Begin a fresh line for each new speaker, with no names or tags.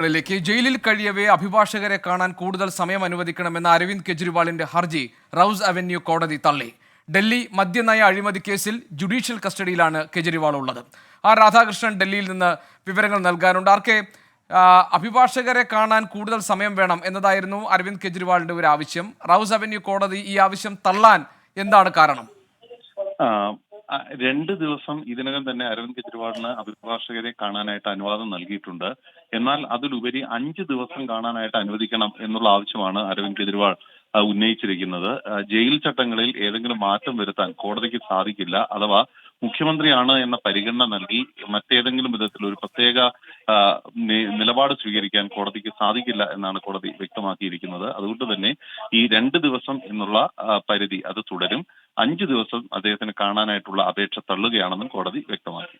ിലേക്ക് ജയിലിൽ കഴിയവേ അഭിഭാഷകരെ കാണാൻ കൂടുതൽ സമയം അനുവദിക്കണമെന്ന അരവിന്ദ് കെജ്രിവാളിന്റെ ഹർജി റൌസ് അവന്യൂ കോടതി തള്ളി. ഡൽഹി മദ്യനയ അഴിമതി കേസിൽ ജുഡീഷ്യൽ കസ്റ്റഡിയിലാണ് കെജ്രിവാൾ ഉള്ളത്. രാധാകൃഷ്ണൻ ഡൽഹിയിൽ നിന്ന് വിവരങ്ങൾ നൽകാനുണ്ട്. അഭിഭാഷകരെ കാണാൻ കൂടുതൽ സമയം വേണം എന്നതായിരുന്നു അരവിന്ദ് കെജ്രിവാളിന്റെ ഒരു ആവശ്യം. റൌസ് അവന്യൂ കോടതി ഈ ആവശ്യം തള്ളാൻ എന്താണ് കാരണം?
2 ദിവസം ഇതിനകം തന്നെ അരവിന്ദ് കെജ്രിവാളിന് അഭിഭാഷകരെ കാണാനായിട്ട് അനുവാദം നൽകിയിട്ടുണ്ട്. എന്നാൽ അതിലുപരി 5 ദിവസം കാണാനായിട്ട് അനുവദിക്കണം എന്നുള്ള ആവശ്യമാണ് അരവിന്ദ് കെജ്രിവാൾ ഉന്നയിച്ചിരിക്കുന്നത്. ജയിൽ ചട്ടങ്ങളിൽ ഏതെങ്കിലും മാറ്റം വരുത്താൻ കോടതിക്ക് സാധിക്കില്ല. അഥവാ മുഖ്യമന്ത്രിയാണ് എന്ന പരിഗണന നൽകി മറ്റേതെങ്കിലും വിധത്തിൽ ഒരു പ്രത്യേക നിലപാട് സ്വീകരിക്കാൻ കോടതിക്ക് സാധിക്കില്ല എന്നാണ് കോടതി വ്യക്തമാക്കിയിരിക്കുന്നത്. അതുകൊണ്ട് തന്നെ ഈ 2 ദിവസം എന്നുള്ള പരിധി അത് തുടരും. 5 ദിവസം അദ്ദേഹത്തിന് കാണാനായിട്ടുള്ള അപേക്ഷ തള്ളുകയാണെന്നും കോടതി വ്യക്തമാക്കി.